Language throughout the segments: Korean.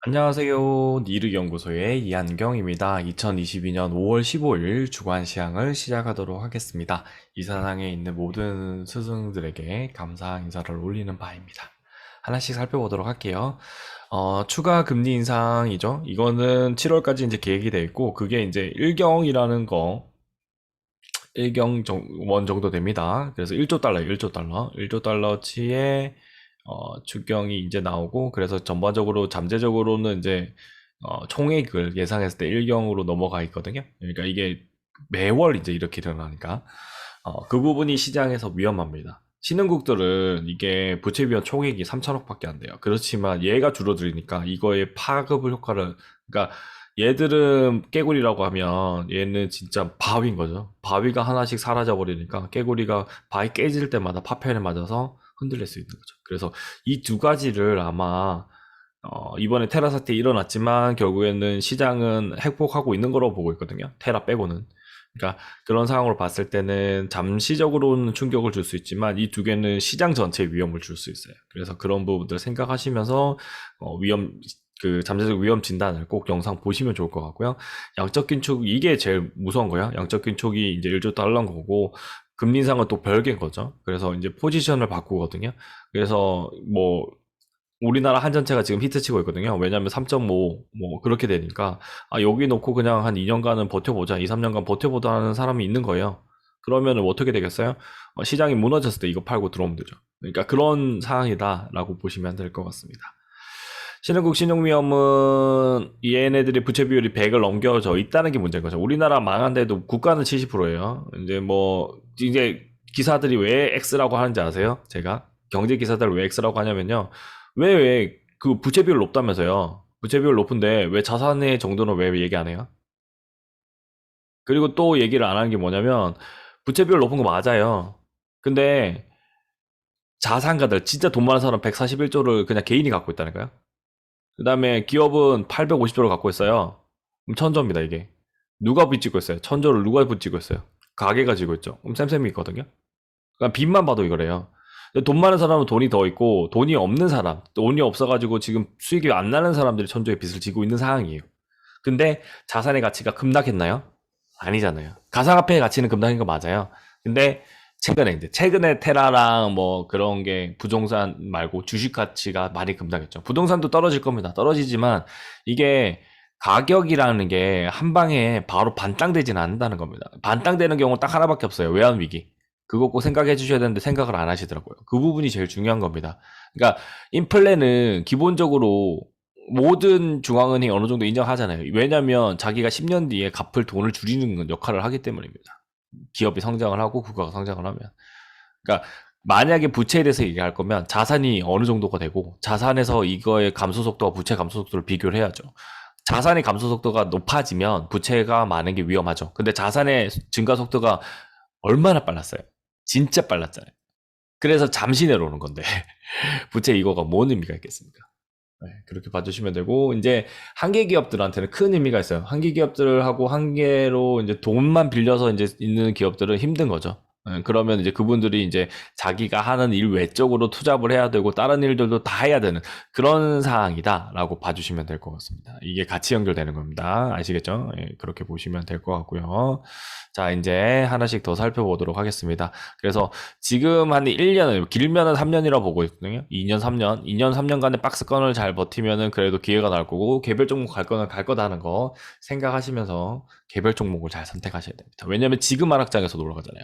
안녕하세요. 니르연구소의 이한경입니다. 2022년 5월 15일 주간 시황을 시작하도록 하겠습니다. 이 세상에 있는 모든 스승들에게 감사 인사를 올리는 바입니다. 하나씩 살펴보도록 할게요. 추가 금리 인상이죠. 이거는 7월까지 이제 계획이 되어 있고, 그게 이제 일경이라는 거, 일경 원 정도 됩니다. 그래서 1조 달러예요, 1조 달러. 1조 달러치의 추경이 이제 나오고, 그래서 전반적으로 잠재적으로는 이제 총액을 예상했을 때 1경으로 넘어가 있거든요. 그러니까 이게 매월 이제 이렇게 일어나니까 그 부분이 시장에서 위험합니다. 신흥국들은 이게 부채 비용 총액이 3천억밖에 안 돼요. 그렇지만 얘가 줄어들으니까 이거의 파급 효과를, 그러니까 얘들은 깨구리라고 하면 얘는 진짜 바위인 거죠. 바위가 하나씩 사라져 버리니까 깨구리가 바위 깨질 때마다 파편에 맞아서 흔들릴 수 있는 거죠. 그래서 이 두 가지를 아마 이번에 테라 사태 일어났지만 결국에는 시장은 회복하고 있는 거라고 보고 있거든요. 테라 빼고는. 그러니까 그런 상황으로 봤을 때는 잠시적으로는 충격을 줄 수 있지만 이 두 개는 시장 전체에 위험을 줄 수 있어요. 그래서 그런 부분들 생각하시면서 위험, 그 잠재적 위험 진단을 꼭 영상 보시면 좋을 것 같고요. 양적 긴축, 이게 제일 무서운 거야. 양적 긴축이 이제 1조 달러인 거고 금리 인상은 또 별개인 거죠. 그래서 이제 포지션을 바꾸거든요. 그래서 뭐 우리나라 한전체가 지금 히트치고 있거든요. 왜냐하면 3.5 뭐 그렇게 되니까 여기 놓고 그냥 한 2년간은 버텨보자, 2, 3년간 버텨보자 하는 사람이 있는 거예요. 그러면은 어떻게 되겠어요? 시장이 무너졌을 때 이거 팔고 들어오면 되죠. 그러니까 그런 상황이다라고 보시면 될 것 같습니다. 신흥국 신용위험은 얘네들이 부채 비율이 100을 넘겨져 있다는 게 문제인 거죠. 우리나라 망한데도 국가는 70%예요. 이제 기사들이 왜 X라고 하는지 아세요? 제가 경제 기사들 왜 X라고 하냐면요. 왜 그 부채 비율 높다면서요. 부채 비율 높은데 왜 자산의 정도는 왜 얘기 안 해요? 그리고 또 얘기를 안 하는 게 뭐냐면 부채 비율 높은 거 맞아요. 근데 자산가들 진짜 돈 많은 사람 141조를 그냥 개인이 갖고 있다니까요. 그 다음에 기업은 850조를 갖고 있어요. 그럼 천조입니다, 이게. 누가 빚지고 있어요? 천조를 누가 빚지고 있어요? 가게가 지고 있죠. 그럼 쌤쌤이 있거든요. 그러니까 빚만 봐도 이거래요. 돈 많은 사람은 돈이 더 있고, 돈이 없는 사람, 돈이 없어가지고 지금 수익이 안 나는 사람들이 천조의 빚을 지고 있는 상황이에요. 근데 자산의 가치가 급락했나요? 아니잖아요. 가상화폐의 가치는 급락한 거 맞아요. 근데 최근에 테라랑 뭐 그런 게 부동산 말고 주식 가치가 많이 급락했죠. 부동산도 떨어질 겁니다. 떨어지지만 이게 가격이라는 게 한 방에 바로 반땅되지는 않는다는 겁니다. 반땅되는 경우 딱 하나밖에 없어요. 외환 위기. 그거 꼭 생각해 주셔야 되는데 생각을 안 하시더라고요. 그 부분이 제일 중요한 겁니다. 그러니까 인플레는 기본적으로 모든 중앙은행이 어느 정도 인정하잖아요. 왜냐하면 자기가 10년 뒤에 갚을 돈을 줄이는 역할을 하기 때문입니다. 기업이 성장을 하고 국가가 성장을 하면. 그러니까 만약에 부채에 대해서 얘기할 거면 자산이 어느 정도가 되고 자산에서 이거의 감소 속도와 부채 감소 속도를 비교를 해야죠. 자산의 감소 속도가 높아지면 부채가 많은 게 위험하죠. 근데 자산의 증가 속도가 얼마나 빨랐어요? 진짜 빨랐잖아요. 그래서 잠시 내려오는 건데 부채 이거가 뭔 의미가 있겠습니까? 네, 그렇게 봐주시면 되고, 이제 한계 기업들한테는 큰 의미가 있어요. 한계 기업들하고 한계로 이제 돈만 빌려서 이제 있는 기업들은 힘든 거죠. 그러면 이제 그분들이 이제 자기가 하는 일 외적으로 투잡을 해야 되고 다른 일들도 다 해야 되는 그런 상황이다라고 봐주시면 될 것 같습니다. 이게 같이 연결되는 겁니다. 아시겠죠? 예, 그렇게 보시면 될 것 같고요. 자, 이제 하나씩 더 살펴보도록 하겠습니다. 그래서 지금 한 1년, 길면은 3년이라고 보고 있거든요. 2년, 3년. 2년, 3년간의 박스권을 잘 버티면은 그래도 기회가 나올 거고, 개별 종목 갈 거는 갈 거다 하는 거 생각하시면서 개별 종목을 잘 선택하셔야 됩니다. 왜냐면 지금 하락장에서 올라가잖아요.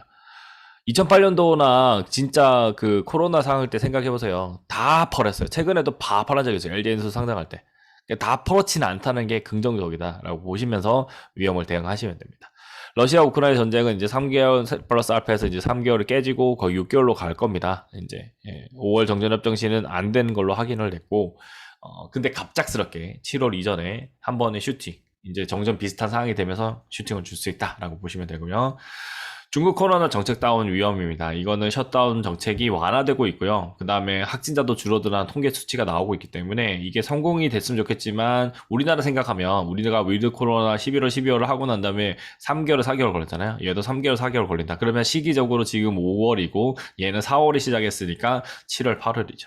2008년도나 진짜 그 코로나 상황일 때 생각해보세요. 다 팔았어요. 최근에도 다 팔은 적이 있어요. LG에서 상장할 때. 그러니까 다 팔았지는 않다는 게 긍정적이다라고 보시면서 위험을 대응하시면 됩니다. 러시아 우크라이나 전쟁은 이제 3개월 플러스 알파에서 이제 3개월이 깨지고 거의 6개월로 갈 겁니다. 이제 5월 정전협정 시는 안 되는 걸로 확인을 됐고, 근데 갑작스럽게 7월 이전에 한 번의 슈팅, 이제 정전 비슷한 상황이 되면서 슈팅을 줄 수 있다라고 보시면 되고요. 중국 코로나 정책 다운 위험입니다. 이거는 셧다운 정책이 완화되고 있고요. 그 다음에 확진자도 줄어드는 통계 수치가 나오고 있기 때문에 이게 성공이 됐으면 좋겠지만 우리나라 생각하면 우리가 위드 코로나 11월, 12월을 하고 난 다음에 3개월, 4개월 걸렸잖아요. 얘도 3개월, 4개월 걸린다. 그러면 시기적으로 지금 5월이고 얘는 4월이 시작했으니까 7월, 8월이죠.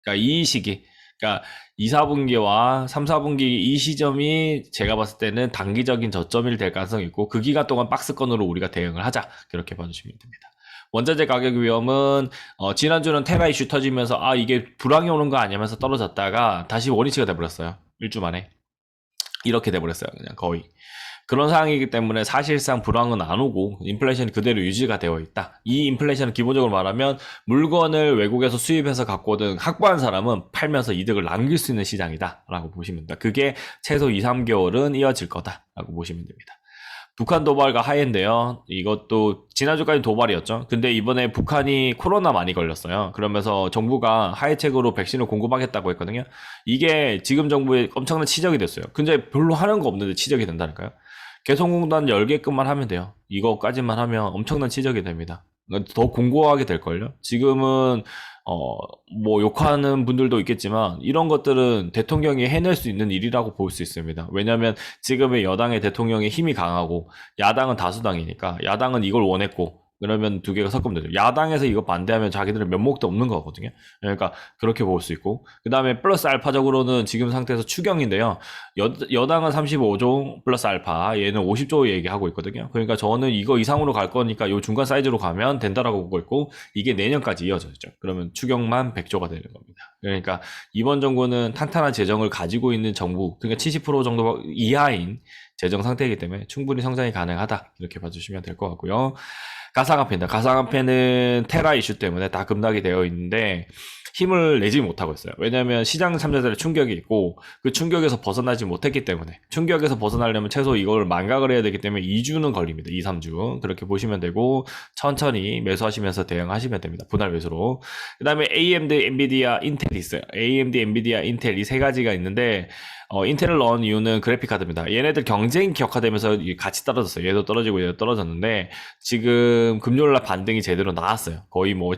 그러니까 이 시기 그러니까 2, 4분기와 3, 4분기 이 시점이 제가 봤을 때는 단기적인 저점이 될 가능성이 있고 그 기간 동안 박스권으로 우리가 대응을 하자. 그렇게 봐주시면 됩니다. 원자재 가격 위험은 지난주는 테라 이슈 터지면서 이게 불황이 오는 거 아니면서 떨어졌다가 다시 원위치가 돼버렸어요. 1주 만에. 이렇게 돼버렸어요. 그냥 거의. 그런 상황이기 때문에 사실상 불황은 안 오고 인플레이션이 그대로 유지가 되어 있다. 이 인플레이션은 기본적으로 말하면 물건을 외국에서 수입해서 갖고 오든 확보한 사람은 팔면서 이득을 남길 수 있는 시장이다 라고 보시면 됩니다. 그게 최소 2, 3개월은 이어질 거다 라고 보시면 됩니다. 북한 도발과 하해인데요. 이것도 지난주까지 도발이었죠. 근데 이번에 북한이 코로나 많이 걸렸어요. 그러면서 정부가 하해책으로 백신을 공급하겠다고 했거든요. 이게 지금 정부에 엄청난 치적이 됐어요. 근데 별로 하는 거 없는데 치적이 된다니까요. 개성공단 10개급만 하면 돼요. 이거까지만 하면 엄청난 치적이 됩니다. 더 공고하게 될걸요? 지금은, 뭐, 욕하는 분들도 있겠지만, 이런 것들은 대통령이 해낼 수 있는 일이라고 볼 수 있습니다. 왜냐면, 지금의 여당의 대통령의 힘이 강하고, 야당은 다수당이니까, 야당은 이걸 원했고, 그러면 두 개가 섞으면 되죠. 야당에서 이거 반대하면 자기들은 면목도 없는 거거든요. 그러니까, 그렇게 볼 수 있고. 그 다음에 플러스 알파적으로는 지금 상태에서 추경인데요. 여당은 35조 플러스 알파, 얘는 50조 얘기하고 있거든요. 그러니까 저는 이거 이상으로 갈 거니까 요 중간 사이즈로 가면 된다라고 보고 있고, 이게 내년까지 이어져 있죠. 그러면 추경만 100조가 되는 겁니다. 그러니까 이번 정부는 탄탄한 재정을 가지고 있는 정부, 그러니까 70% 정도 이하인 재정 상태이기 때문에 충분히 성장이 가능하다. 이렇게 봐주시면 될 것 같고요. 가상화폐입니다. 가상화폐는 테라 이슈 때문에 다 급락이 되어 있는데 힘을 내지 못하고 있어요. 왜냐하면 시장 참여자들의 충격이 있고 그 충격에서 벗어나지 못했기 때문에 충격에서 벗어나려면 최소 이걸 망각을 해야 되기 때문에 2주는 걸립니다. 2, 3주. 그렇게 보시면 되고 천천히 매수하시면서 대응하시면 됩니다. 분할 매수로. 그 다음에 AMD, 엔비디아, 인텔이 있어요. AMD, 엔비디아, 인텔 이 세 가지가 있는데 인텔을 넣은 이유는 그래픽카드입니다. 얘네들 경쟁 격화되면서 같이 떨어졌어요. 얘도 떨어지고 얘도 떨어졌는데 지금 금요일날 반등이 제대로 나왔어요. 거의 뭐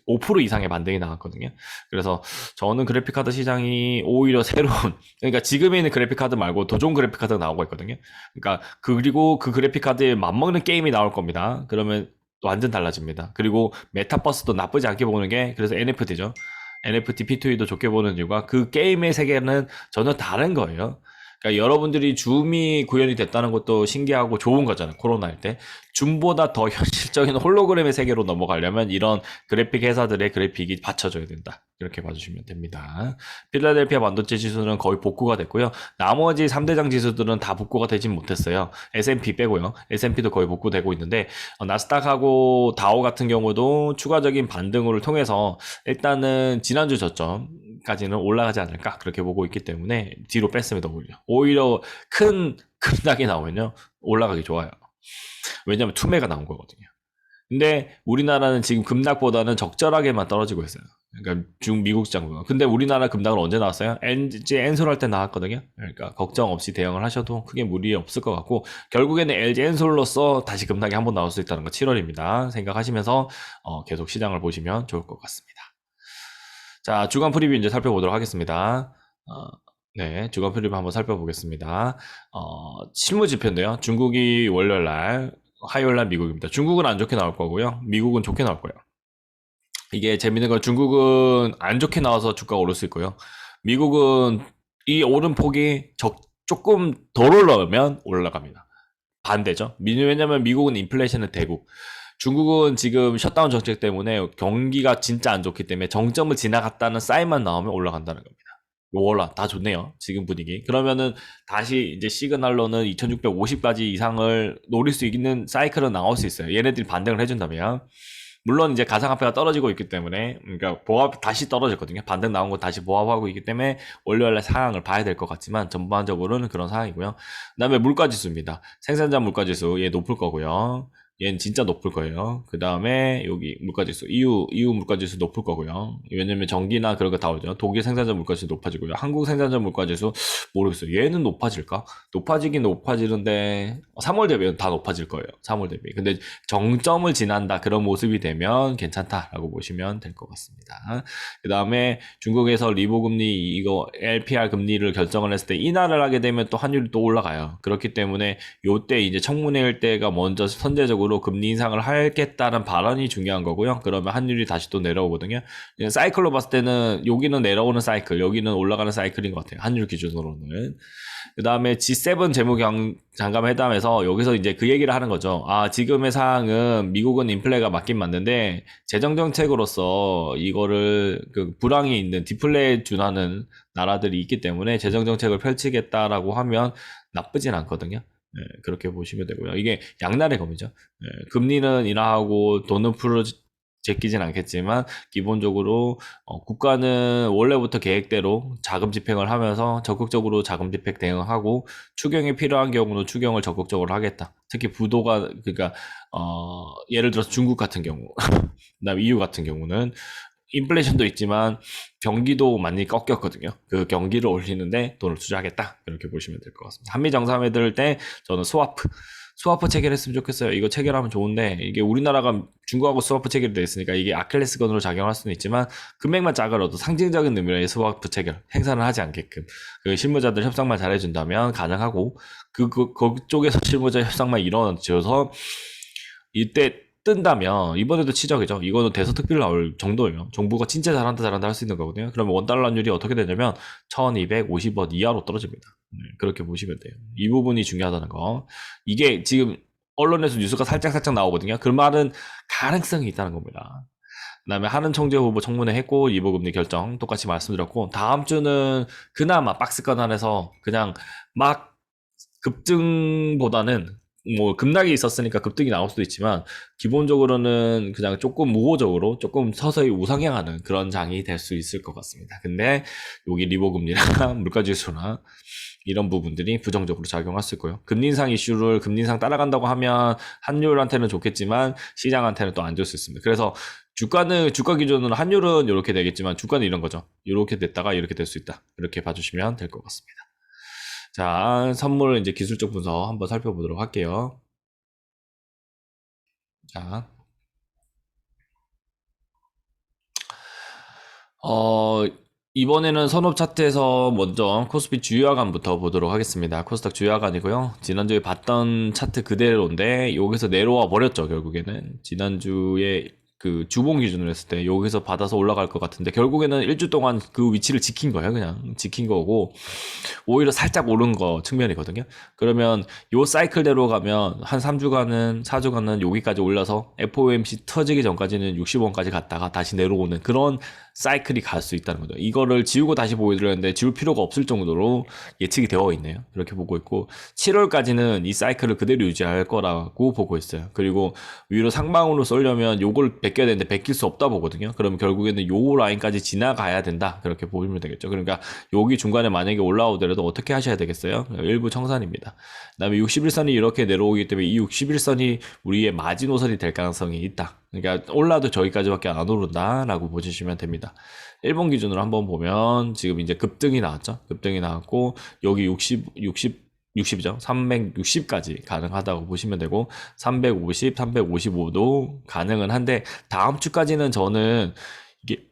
5% 이상의 반등이 나왔거든요. 그래서 저는 그래픽카드 시장이 오히려 새로운, 그러니까 지금에 있는 그래픽카드 말고 더 좋은 그래픽카드가 나오고 있거든요. 그러니까 그리고 그 그래픽카드에 맞먹는 게임이 나올 겁니다. 그러면 완전 달라집니다. 그리고 메타버스도 나쁘지 않게 보는 게 그래서 NFT죠. NFT P2E도 좋게 보는 이유가 그 게임의 세계는 전혀 다른 거예요. 그러니까 여러분들이 줌이 구현이 됐다는 것도 신기하고 좋은 거잖아요. 코로나일 때. 줌보다 더 현실적인 홀로그램의 세계로 넘어가려면 이런 그래픽 회사들의 그래픽이 받쳐줘야 된다. 이렇게 봐주시면 됩니다. 필라델피아 반도체 지수는 거의 복구가 됐고요. 나머지 3대장 지수들은 다 복구가 되진 못했어요. S&P 빼고요. S&P도 거의 복구되고 있는데 나스닥하고 다우 같은 경우도 추가적인 반등을 통해서 일단은 지난주 저점까지는 올라가지 않을까 그렇게 보고 있기 때문에 뒤로 뺐습니다. 오히려 큰 급락이 나오면요 올라가기 좋아요. 왜냐면 투매가 나온 거거든요. 근데 우리나라는 지금 급락보다는 적절하게만 떨어지고 있어요. 그러니까 미국 시장보다. 근데 우리나라 급락은 언제 나왔어요? LG 엔솔 할 때 나왔거든요. 그러니까 걱정 없이 대응을 하셔도 크게 무리 없을 것 같고 결국에는 LG 엔솔로서 다시 급락이 한번 나올 수 있다는 거 7월입니다. 생각하시면서 계속 시장을 보시면 좋을 것 같습니다. 자, 주간 프리뷰 이제 살펴보도록 하겠습니다. 네, 주간 프리뷰 한번 살펴보겠습니다. 실무 지표인데요. 중국이 월요일 날, 화요일 날 미국입니다. 중국은 안 좋게 나올 거고요. 미국은 좋게 나올 거예요. 이게 재밌는 건 중국은 안 좋게 나와서 주가가 오를 수 있고요. 미국은 이 오름폭이 조금 덜 올라오면 올라갑니다. 반대죠. 왜냐면 미국은 인플레이션은 대국. 중국은 지금 셧다운 정책 때문에 경기가 진짜 안 좋기 때문에 정점을 지나갔다는 사인만 나오면 올라간다는 겁니다. 월라 다 좋네요. 지금 분위기. 그러면은 다시 이제 시그널로는 2650까지 이상을 노릴 수 있는 사이클은 나올 수 있어요. 얘네들이 반등을 해준다면. 물론 이제 가상화폐가 떨어지고 있기 때문에 그러니까 보합 다시 떨어졌거든요. 반등 나온 거 다시 보합하고 있기 때문에 월요일날 상황을 봐야 될 것 같지만 전반적으로는 그런 상황이고요. 그다음에 물가지수입니다. 생산자 물가지수 얘 높을 거고요. 얘는 진짜 높을 거예요. 그 다음에 여기 물가지수, EU 물가지수 높을 거고요. 왜냐면 전기나 그런 거 다 오죠. 독일 생산자 물가지수 높아지고요. 한국 생산자 물가지수 모르겠어요. 얘는 높아질까? 높아지긴 높아지는데 3월 대비는 다 높아질 거예요. 3월 대비. 근데 정점을 지난다 그런 모습이 되면 괜찮다라고 보시면 될 것 같습니다. 그 다음에 중국에서 리보 금리 이거 LPR 금리를 결정을 했을 때 인하를 하게 되면 또 환율이 또 올라가요. 그렇기 때문에 요때 이제 청문회일 때가 먼저 선제적으로 기본적으로 금리 인상을 하겠다는 발언이 중요한 거고요. 그러면 환율이 다시 또 내려오거든요. 그냥 사이클로 봤을 때는 여기는 내려오는 사이클, 여기는 올라가는 사이클인 것 같아요. 환율 기준으로는. 그 다음에 G7 재무장관 회담에서 여기서 이제 그 얘기를 하는 거죠. 아, 지금의 상황은 미국은 인플레가 맞긴 맞는데 재정정책으로서 이거를 그 불황이 있는 디플레에 준하는 나라들이 있기 때문에 재정정책을 펼치겠다라고 하면 나쁘진 않거든요. 네, 그렇게 보시면 되고요. 이게 양날의 검이죠. 네, 금리는 인하하고 돈은 풀어 제끼진 않겠지만 기본적으로 국가는 원래부터 계획대로 자금 집행을 하면서 적극적으로 자금 집행 대응하고 추경이 필요한 경우는 추경을 적극적으로 하겠다. 특히 부도가 그러니까 예를 들어서 중국 같은 경우, 그다음 EU 같은 경우는 인플레이션도 있지만 경기도 많이 꺾였거든요. 그 경기를 올리는데 돈을 투자하겠다. 이렇게 보시면 될 것 같습니다. 한미 정상회담 때 저는 스와프 체결했으면 좋겠어요. 이거 체결하면 좋은데 이게 우리나라가 중국하고 스와프 체결이 돼 있으니까 이게 아킬레스건으로 작용할 수는 있지만 금액만 작아도 상징적인 의미의 스와프 체결 행사를 하지 않게끔 그 실무자들 협상만 잘해준다면 가능하고 그쪽에서 실무자 협상만 이루어져서 이때 뜬다면 이번에도 치적이죠. 이거는 대서특필 나올 정도예요. 정부가 진짜 잘한다 할 수 있는 거거든요. 그러면 원달러율이 어떻게 되냐면 1250원 이하로 떨어집니다. 그렇게 보시면 돼요. 이 부분이 중요하다는 거. 이게 지금 언론에서 뉴스가 살짝 나오거든요. 그 말은 가능성이 있다는 겁니다. 그다음에 하는 총재 후보 청문회 했고 이보금리 결정 똑같이 말씀드렸고 다음 주는 그나마 박스권 안에서 그냥 막 급등보다는 뭐 급락이 있었으니까 급등이 나올 수도 있지만 기본적으로는 그냥 조금 우호적으로 조금 서서히 우상향하는 그런 장이 될 수 있을 것 같습니다. 근데 여기 리보금리나 물가지수나 이런 부분들이 부정적으로 작용할 수 있고요. 금리 인상 이슈를 금리 인상 따라간다고 하면 환율한테는 좋겠지만 시장한테는 또 안 좋을 수 있습니다. 그래서 주가 기준으로 환율은 이렇게 되겠지만 주가는 이런 거죠. 이렇게 됐다가 이렇게 될 수 있다. 이렇게 봐주시면 될 것 같습니다. 자, 선물 이제 기술적 분석 한번 살펴보도록 할게요. 자, 어, 이번에는 선업 차트에서 먼저 코스피 주요하간부터 보도록 하겠습니다. 코스닥 주요하간이고요. 지난주에 봤던 차트 그대로인데 여기서 내려와 버렸죠, 결국에는. 지난주에 그 주봉 기준으로 했을 때 여기서 받아서 올라갈 것 같은데 결국에는 일주 동안 그 위치를 지킨 거예요. 그냥 지킨 거고 오히려 살짝 오른 거 측면이거든요. 그러면 요 사이클대로 가면 한 3주간은 4주간은 여기까지 올라서 FOMC 터지기 전까지는 60원까지 갔다가 다시 내려오는 그런 사이클이 갈 수 있다는 거죠. 이거를 지우고 다시 보여드렸는데 지울 필요가 없을 정도로 예측이 되어 있네요. 그렇게 보고 있고 7월까지는 이 사이클을 그대로 유지할 거라고 보고 있어요. 그리고 위로 상방으로 쏠려면 요걸 베껴야 되는데 베낄 수 없다 보거든요. 그러면 결국에는 요 라인까지 지나가야 된다. 그렇게 보시면 되겠죠. 그러니까 여기 중간에 만약에 올라오더라도 어떻게 하셔야 되겠어요? 일부 청산입니다. 그다음에 61선이 이렇게 내려오기 때문에 이 61선이 우리의 마지노선이 될 가능성이 있다. 그러니까 올라도 저기까지밖에 안 오른다라고 보시면 됩니다. 일본 기준으로 한번 보면 지금 이제 급등이 나왔죠. 급등이 나왔고 여기 60이죠. 360까지 가능하다고 보시면 되고 350, 355도 가능은 한데 다음 주까지는 저는 이게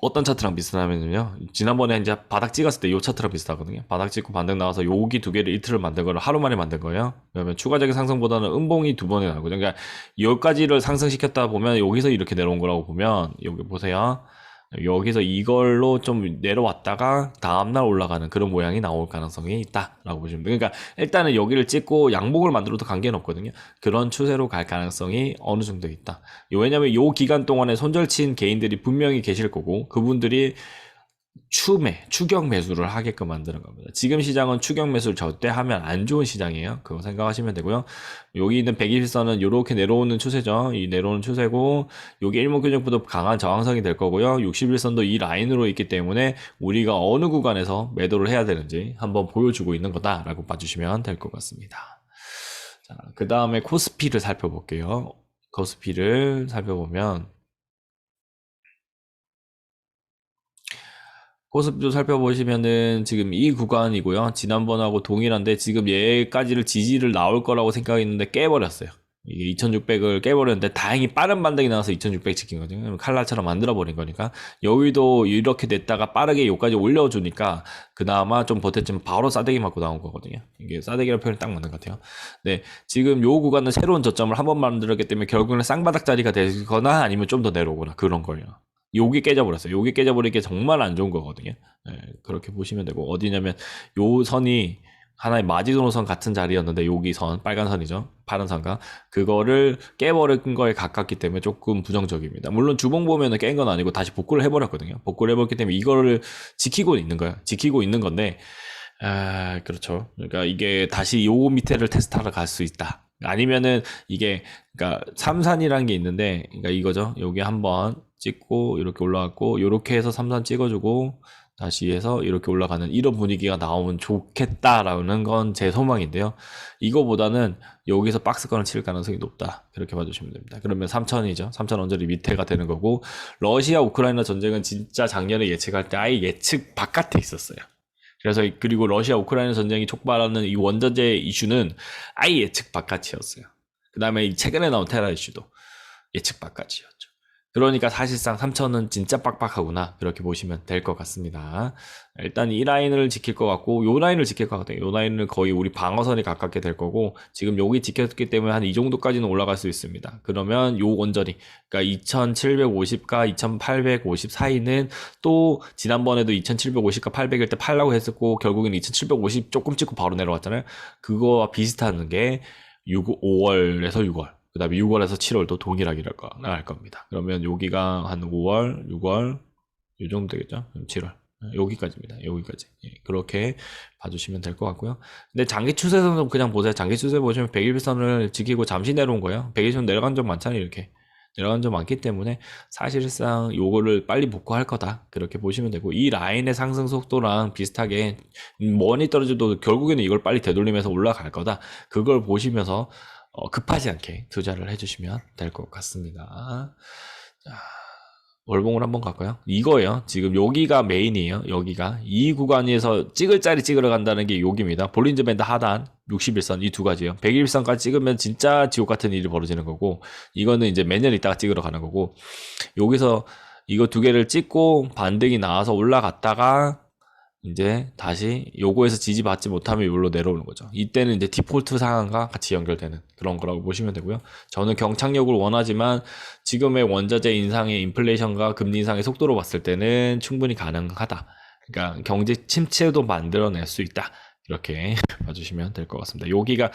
어떤 차트랑 비슷하냐면요. 지난번에 이제 바닥 찍었을 때 이 차트랑 비슷하거든요. 바닥 찍고 반등 나와서 여기 두 개를 이틀을 만든 거를 하루 만에 만든 거예요. 그러면 추가적인 상승보다는 음봉이 두 번에 나거든요. 그러니까 여기까지를 상승시켰다 보면 여기서 이렇게 내려온 거라고 보면 여기 보세요. 여기서 이걸로 좀 내려왔다가 다음날 올라가는 그런 모양이 나올 가능성이 있다라고 보시면 돼요. 그러니까 일단은 여기를 찍고 양봉을 만들어도 관계는 없거든요. 그런 추세로 갈 가능성이 어느 정도 있다. 왜냐면 요 기간 동안에 손절친 개인들이 분명히 계실 거고 그분들이 추경 매수를 하게끔 만드는 겁니다. 지금 시장은 추경 매수를 절대 하면 안 좋은 시장이에요. 그거 생각하시면 되고요. 여기 있는 120선은 이렇게 내려오는 추세죠. 이 내려오는 추세고 여기 일목균형부도 강한 저항성이 될 거고요. 61선도 이 라인으로 있기 때문에 우리가 어느 구간에서 매도를 해야 되는지 한번 보여주고 있는 거다라고 봐주시면 될 것 같습니다. 자, 그 다음에 코스피를 살펴볼게요. 코스피를 살펴보면 코스피도 살펴보시면은 지금 이 구간이고요. 지난번하고 동일한데 지금 얘까지를 지지를 나올 거라고 생각했는데 깨버렸어요. 이게 2600을 깨버렸는데 다행히 빠른 반등이 나와서 2600 지킨 거거든요. 칼날처럼 만들어버린 거니까. 여기도 이렇게 됐다가 빠르게 여기까지 올려주니까 그나마 좀 버텼지만 바로 싸대기 맞고 나온 거거든요. 이게 싸대기라는 표현이 딱 맞는 것 같아요. 네, 지금 요 구간은 새로운 저점을 한 번 만들었기 때문에 결국은 쌍바닥 자리가 되거나 아니면 좀 더 내려오거나 그런 거예요. 요게 깨져버렸어요. 요게 깨져버리는 게 정말 안 좋은 거거든요. 네, 그렇게 보시면 되고 어디냐면 요 선이 하나의 마지노선 같은 자리였는데 여기 선 빨간 선이죠, 파란 선과 그거를 깨버린 거에 가깝기 때문에 조금 부정적입니다. 물론 주봉 보면은 깬 건 아니고 다시 복구를 해버렸거든요. 복구를 해버렸기 때문에 이거를 지키고 있는 거야. 지키고 있는 건데 그렇죠. 그러니까 이게 다시 요 밑에를 테스트하러 갈 수 있다. 아니면은 이게 그러니까 삼산이라는 게 있는데 그러니까 이거죠. 여기 한번 찍고 이렇게 올라갔고 이렇게 해서 삼산 찍어주고 다시 해서 이렇게 올라가는 이런 분위기가 나오면 좋겠다라는 건 제 소망인데요. 이거보다는 여기서 박스권을 칠 가능성이 높다. 그렇게 봐주시면 됩니다. 그러면 3천이죠. 3천 원짜리 밑에가 되는 거고 러시아 우크라이나 전쟁은 진짜 작년에 예측할 때 아예 예측 바깥에 있었어요. 그래서 그리고 러시아 우크라이나 전쟁이 촉발하는 이 원자재 이슈는 아예 예측 바깥이었어요. 그 다음에 최근에 나온 테라 이슈도 예측 바깥이었죠. 그러니까 사실상 3천은 진짜 빡빡하구나 그렇게 보시면 될 것 같습니다. 일단 이 라인을 지킬 것 같고 요 라인을 지킬 것 같아요. 요 라인은 거의 우리 방어선이 가깝게 될 거고 지금 여기 지켰기 때문에 한 이 정도까지는 올라갈 수 있습니다. 그러면 요 원저리 그러니까 2750과 2850 사이는 또 지난번에도 2750과 800일 때 팔라고 했었고 결국엔 2750 조금 찍고 바로 내려왔잖아요. 그거와 비슷한 게 5월에서 6월 그 다음에 6월에서 7월도 동일하게 나갈 겁니다. 그러면 여기가 한 5월, 6월 이 정도 되겠죠? 7월 여기까지입니다. 여기까지 그렇게 봐주시면 될 것 같고요. 근데 장기 추세선은 그냥 보세요. 장기 추세 보시면 100일선을 지키고 잠시 내려온 거예요. 100일선 내려간 적 많잖아요. 이렇게 내려간 적 많기 때문에 사실상 요거를 빨리 복구할 거다 그렇게 보시면 되고 이 라인의 상승 속도랑 비슷하게 많이 떨어져도 결국에는 이걸 빨리 되돌리면서 올라갈 거다 그걸 보시면서 급하지 않게 투자를 해주시면 될 것 같습니다. 자, 월봉을 한번 갈까요? 이거예요. 지금 여기가 메인이에요. 여기가 이 구간에서 찍을 자리 찍으러 간다는 게 여기입니다. 볼린저 밴드 하단 61선 이 두 가지요. 101선까지 찍으면 진짜 지옥 같은 일이 벌어지는 거고 이거는 이제 매년 있다가 찍으러 가는 거고 여기서 이거 두 개를 찍고 반등이 나와서 올라갔다가 이제 다시 요거에서 지지받지 못하면 이걸로 내려오는 거죠. 이때는 이제 디폴트 상황과 같이 연결되는 그런 거라고 보시면 되고요. 저는 경착력을 원하지만 지금의 원자재 인상의 인플레이션과 금리 인상의 속도로 봤을 때는 충분히 가능하다. 그러니까 경제 침체도 만들어낼 수 있다. 이렇게 봐주시면 될 것 같습니다. 여기가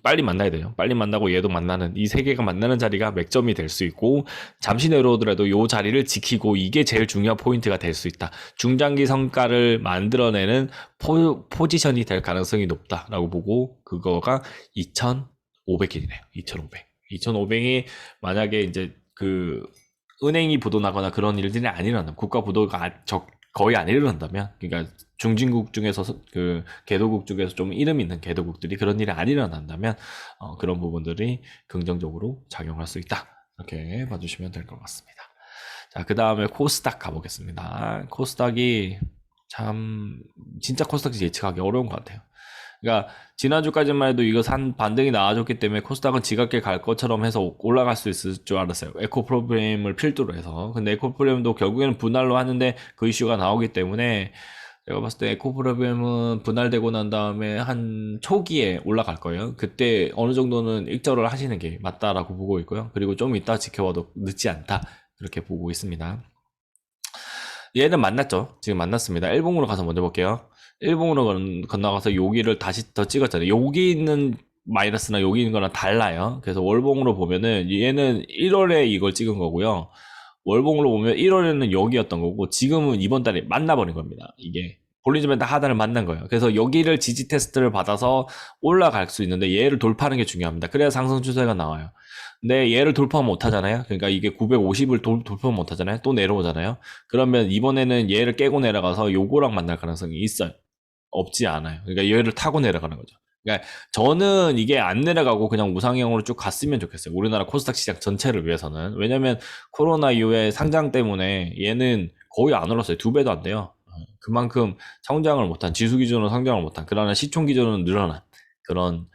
빨리 만나야 돼요. 빨리 만나고 얘도 만나는 이 세 개가 만나는 자리가 맥점이 될 수 있고 잠시 내려오더라도 이 자리를 지키고 이게 제일 중요한 포인트가 될 수 있다. 중장기 성과를 만들어내는 포지션이 될 가능성이 높다라고 보고 그거가 2,500일이네요. 2,500. 2,500이 만약에 이제 그 은행이 부도나거나 그런 일들이 안 일어난다면 국가 부도가 거의 안 일어난다면 그러니까 중진국 중에서 그 개도국 중에서 좀 이름 있는 개도국들이 그런 일이 안 일어난다면 그런 부분들이 긍정적으로 작용할 수 있다 이렇게 봐주시면 될 것 같습니다. 자, 그 다음에 코스닥 가보겠습니다. 코스닥이 참 진짜 코스닥이 예측하기 어려운 것 같아요. 그러니까 지난주까지만 해도 이거 반등이 나와줬기 때문에 코스닥은 지갑게 갈 것처럼 해서 올라갈 수 있을 줄 알았어요. 에코 프로그램을 필두로 해서. 근데 에코 프로그램도 결국에는 분할로 하는데 그 이슈가 나오기 때문에 제가 봤을 때 에코 프로그램은 분할되고 난 다음에 한 초기에 올라갈 거예요. 그때 어느 정도는 익절을 하시는 게 맞다라고 보고 있고요. 그리고 좀 이따 지켜봐도 늦지 않다. 그렇게 보고 있습니다. 얘는 만났죠. 지금 만났습니다. 일봉으로 가서 먼저 볼게요. 일봉으로 건너가서 여기를 다시 더 찍었잖아요. 여기 있는 마이너스나 여기 있는 거랑 달라요. 그래서 월봉으로 보면은 얘는 1월에 이걸 찍은 거고요. 월봉으로 보면 1월에는 여기였던 거고 지금은 이번 달에 만나버린 겁니다. 이게 볼린저 밴드 하단을 만난 거예요. 그래서 여기를 지지 테스트를 받아서 올라갈 수 있는데 얘를 돌파하는 게 중요합니다. 그래야 상승 추세가 나와요. 근데 얘를 돌파 못 하잖아요. 그러니까 이게 950을 돌파 못 하잖아요. 또 내려오잖아요. 그러면 이번에는 얘를 깨고 내려가서 요거랑 만날 가능성이 있어요. 없지 않아요. 그러니까 얘를 타고 내려가는 거죠. 그러니까 저는 이게 안 내려가고 그냥 우상향으로 쭉 갔으면 좋겠어요. 우리나라 코스닥 시장 전체를 위해서는. 왜냐면 코로나 이후에 상장 때문에 얘는 거의 안 올랐어요. 2배도 안 돼요. 그만큼 성장을 못한, 지수 기준으로 성장을 못한, 그러나 시총 기준으로 늘어난 그런,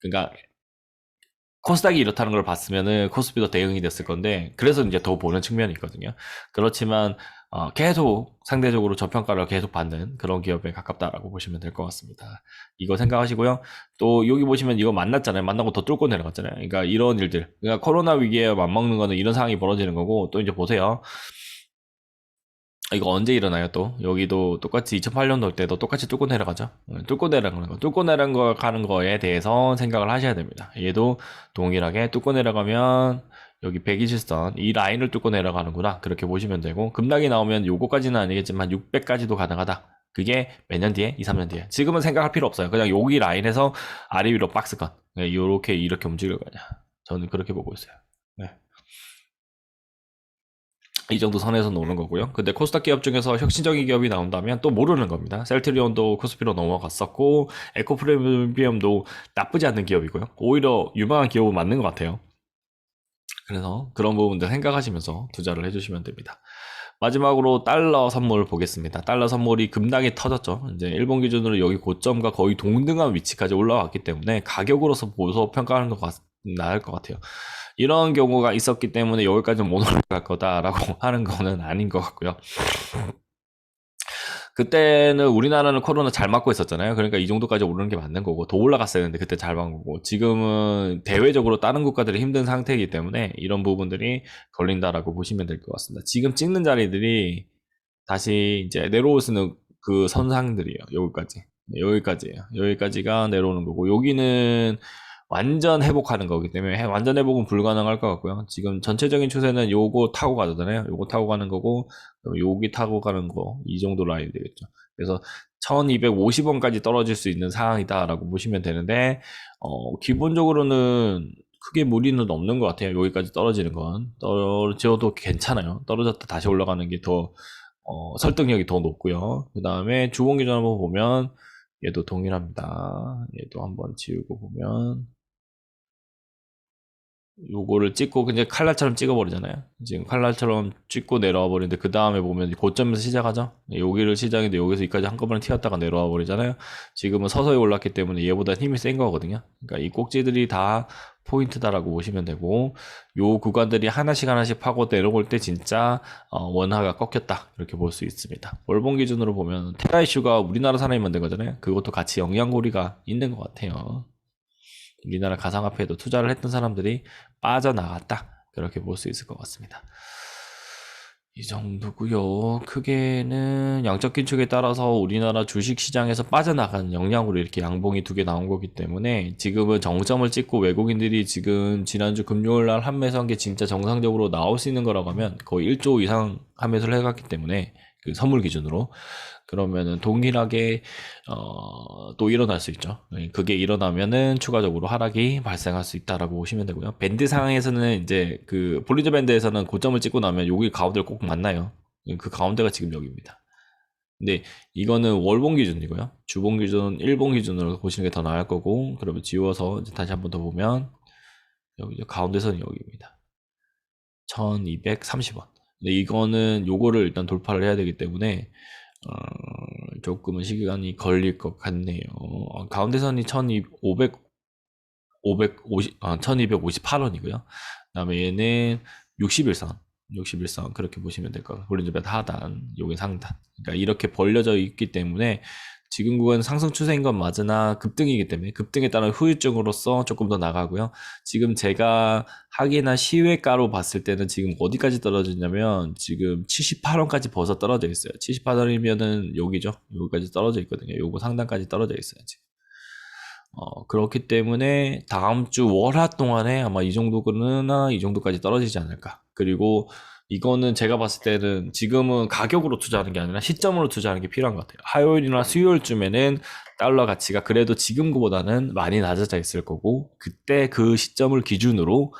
그러니까 코스닥이 이렇다는 걸 봤으면은 코스피도 대응이 됐을 건데 그래서 이제 더 보는 측면이 있거든요. 그렇지만 계속 상대적으로 저평가를 계속 받는 그런 기업에 가깝다라고 보시면 될 것 같습니다. 이거 생각하시고요. 또 여기 보시면 이거 만났잖아요. 만나고 더 뚫고 내려갔잖아요. 그러니까 이런 일들, 그러니까 코로나 위기에 맞먹는 거는 이런 상황이 벌어지는 거고, 또 이제 보세요. 이거 언제 일어나요 또? 여기도 똑같이 2008년도 때도 똑같이 뚫고 내려가죠. 뚫고 내려가는 거, 뚫고 내려가는 거에 대해서 생각을 하셔야 됩니다. 얘도 동일하게 뚫고 내려가면 여기 120선 이 라인을 뚫고 내려가는구나, 그렇게 보시면 되고, 급락이 나오면 요거까지는 아니겠지만 600까지도 가능하다. 그게 몇 년 뒤에? 2, 3년 뒤에. 지금은 생각할 필요 없어요. 그냥 여기 라인에서 아래 위로 박스권, 이렇게 움직일 거냐. 저는 그렇게 보고 있어요. 네. 이 정도 선에서 노는 거고요. 근데 코스닥 기업 중에서 혁신적인 기업이 나온다면 또 모르는 겁니다. 셀트리온도 코스피로 넘어갔었고, 에코프리미엄도 나쁘지 않은 기업이고요. 오히려 유망한 기업은 맞는 것 같아요. 그래서 그런 부분들 생각하시면서 투자를 해주시면 됩니다. 마지막으로 달러 선물 보겠습니다. 달러 선물이 급락이 터졌죠. 이제 일본 기준으로 여기 고점과 거의 동등한 위치까지 올라왔기 때문에 가격으로서 보소 평가하는 것 나을 것 같아요. 이런 경우가 있었기 때문에 여기까지 못 올라갈 거다라고 하는 거는 아닌 것 같고요. 그때는 우리나라는 코로나 잘 맞고 있었잖아요. 그러니까 이 정도까지 오르는 게 맞는 거고, 더 올라갔어야 했는데 그때 잘 맞은 거고, 지금은 대외적으로 다른 국가들이 힘든 상태이기 때문에 이런 부분들이 걸린다라고 보시면 될 것 같습니다. 지금 찍는 자리들이 다시 이제 내려올 수 있는 그 선상들이에요. 여기까지. 네, 여기까지예요. 여기까지가 내려오는 거고, 여기는 완전 회복하는 거기 때문에 완전 회복은 불가능할 것 같고요. 지금 전체적인 추세는 요거 타고 가잖아요. 요거 타고 가는 거고, 여기 타고 가는 거, 이 정도 라인이 되겠죠. 그래서 1250원까지 떨어질 수 있는 상황이다라고 보시면 되는데, 기본적으로는 크게 무리는 없는 것 같아요. 여기까지 떨어지는 건. 떨어져도 괜찮아요. 떨어졌다 다시 올라가는 게 더, 설득력이 더 높고요. 그 다음에 주봉 기준 한번 보면, 얘도 동일합니다. 얘도 한번 지우고 보면, 요거를 찍고 그냥 칼날처럼 찍어버리잖아요. 지금 칼날처럼 찍고 내려와 버리는데, 그 다음에 보면 고점에서 시작하죠. 여기를 시작인데 여기서 여기까지 한꺼번에 튀었다가 내려와 버리잖아요. 지금은 서서히 올랐기 때문에 얘보다 힘이 센 거거든요. 그러니까 이 꼭지들이 다 포인트다라고 보시면 되고, 요 구간들이 하나씩 하나씩 파고 내려올 때 진짜 원화가 꺾였다, 이렇게 볼 수 있습니다. 월봉 기준으로 보면 테라 이슈가 우리나라 사람이 만든 거잖아요. 그것도 같이 영향고리가 있는 것 같아요. 우리나라 가상화폐에도 투자를 했던 사람들이 빠져나갔다, 그렇게 볼 수 있을 것 같습니다. 이 정도고요. 크게는 양적 긴축에 따라서 우리나라 주식 시장에서 빠져나간 영향으로 이렇게 양봉이 두 개 나온 거기 때문에, 지금은 정점을 찍고 외국인들이 지금 지난주 금요일 날 한매수한 게 진짜 정상적으로 나올 수 있는 거라고 하면 거의 1조 이상 한매수를 해갔기 때문에, 그 선물 기준으로, 그러면은 동일하게 또 일어날 수 있죠. 그게 일어나면은 추가적으로 하락이 발생할 수 있다라고 보시면 되고요. 밴드 상황에서는 이제 그 볼리저 밴드에서는 고점을 찍고 나면 여기 가운데를 꼭 만나요. 그 가운데가 지금 여기입니다. 근데 이거는 월봉 기준이고요. 주봉 기준, 일봉 기준으로 보시는 게 더 나을 거고, 그러면 지워서 이제 다시 한번 더 보면 여기 가운데선이 여기입니다. 1230원. 근데 이거는 요거를 일단 돌파를 해야 되기 때문에 조금은 시간이 걸릴 것 같네요. 가운데선이 1250, 1258원이고요. 그 다음에 얘는 61선, 61선, 그렇게 보시면 될 것 같아요. 볼린저밴드 하단, 요게 상단. 그러니까 이렇게 벌려져 있기 때문에 지금 구간 상승 추세인 건 맞으나 급등이기 때문에 급등에 따른 후유증으로서 조금 더 나가고요. 지금 제가 하기나 시외가로 봤을 때는 지금 어디까지 떨어지냐면 지금 78원까지 벌써 떨어져 있어요. 78원이면은 여기죠. 여기까지 떨어져 있거든요. 요거 상단까지 떨어져 있어요, 지금. 그렇기 때문에 다음 주 월화 동안에 아마 이 정도나 이 정도까지 떨어지지 않을까. 그리고 이거는 제가 봤을 때는 지금은 가격으로 투자하는 게 아니라 시점으로 투자하는 게 필요한 것 같아요. 화요일이나 수요일쯤에는 달러 가치가 그래도 지금 거보다는 많이 낮아져 있을 거고, 그때 그 시점을 기준으로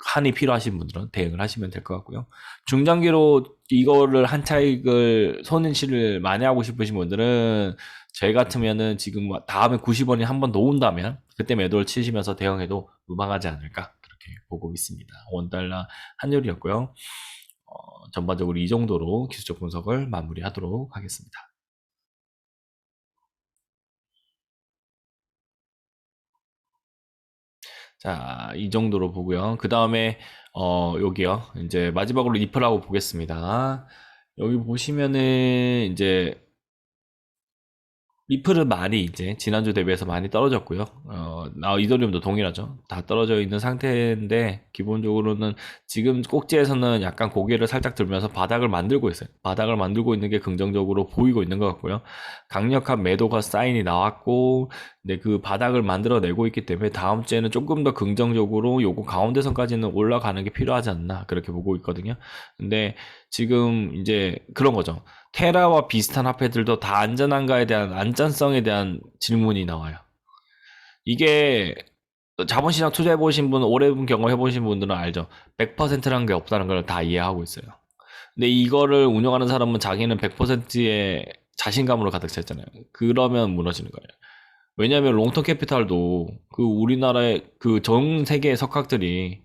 한이 필요하신 분들은 대응을 하시면 될 것 같고요. 중장기로 이거를 한 차익을 손실을 많이 하고 싶으신 분들은 저희 같으면은 지금 다음에 90원이 한 번 더 온다면 그때 매도를 치시면서 대응해도 무방하지 않을까, 그렇게 보고 있습니다. 원달러 환율이었고요. 전반적으로 이 정도로 기술적 분석을 마무리하도록 하겠습니다. 자, 이 정도로 보고요. 그 다음에 여기요. 이제 마지막으로 리플하고 보겠습니다. 여기 보시면은 이제 리플은 많이 이제 지난주 대비해서 많이 떨어졌고요. 이더리움도 동일하죠. 다 떨어져 있는 상태인데 기본적으로는 지금 꼭지에서는 약간 고개를 살짝 들면서 바닥을 만들고 있어요. 바닥을 만들고 있는 게 긍정적으로 보이고 있는 것 같고요. 강력한 매도가 사인이 나왔고, 근데 그 바닥을 만들어내고 있기 때문에 다음 주에는 조금 더 긍정적으로 요거 가운데선까지는 올라가는 게 필요하지 않나 그렇게 보고 있거든요. 근데 지금 이제 그런 거죠. 테라와 비슷한 화폐들도 다 안전한가에 대한 안전성에 대한 질문이 나와요. 이게 자본시장 투자해보신 분, 오래 경험해보신 분들은 알죠. 100%라는 게 없다는 걸 다 이해하고 있어요. 근데 이거를 운영하는 사람은 자기는 100%의 자신감으로 가득 찼잖아요. 그러면 무너지는 거예요. 왜냐하면 롱텀 캐피탈도 그 우리나라의 그 전 세계의 석학들이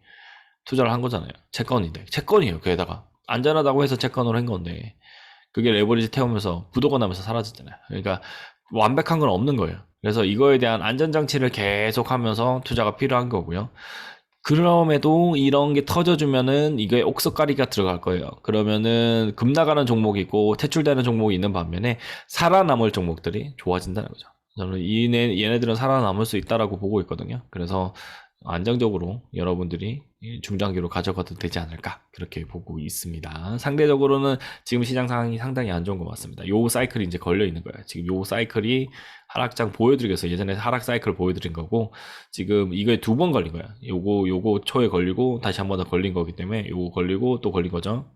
투자를 한 거잖아요. 채권인데. 채권이에요. 게다가. 안전하다고 해서 채권을 한 건데. 그게 레버리지 태우면서 부도가 나면서 사라졌잖아요. 그러니까 완벽한 건 없는 거예요. 그래서 이거에 대한 안전장치를 계속하면서 투자가 필요한 거고요. 그럼에도 이런 게 터져주면은 이게 옥석가리가 들어갈 거예요. 그러면은 급나가는 종목이 있고 퇴출되는 종목이 있는 반면에 살아남을 종목들이 좋아진다는 거죠. 저는 얘네들은 살아남을 수 있다라고 보고 있거든요. 그래서 안정적으로 여러분들이 중장기로 가져가도 되지 않을까 그렇게 보고 있습니다. 상대적으로는 지금 시장 상황이 상당히 안 좋은 것 같습니다. 요 사이클이 이제 걸려 있는 거예요. 지금 요 사이클이 하락장 보여드리겠어요. 예전에 하락 사이클 보여드린 거고 지금 이거에 두 번 걸린 거야. 요거 초에 걸리고 다시 한 번 더 걸린 거기 때문에 요거 걸리고 또 걸린 거죠.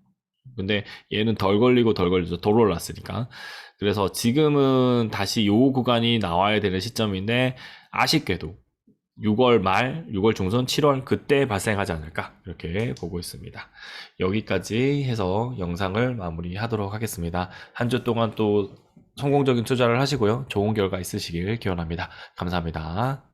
근데 얘는 덜 걸리고 덜 걸리죠. 덜 올랐으니까. 그래서 지금은 다시 요 구간이 나와야 되는 시점인데 아쉽게도 6월 말, 6월 중순, 7월 그때 발생하지 않을까 이렇게 보고 있습니다. 여기까지 해서 영상을 마무리하도록 하겠습니다. 한 주 동안 또 성공적인 투자를 하시고요. 좋은 결과 있으시길 기원합니다. 감사합니다.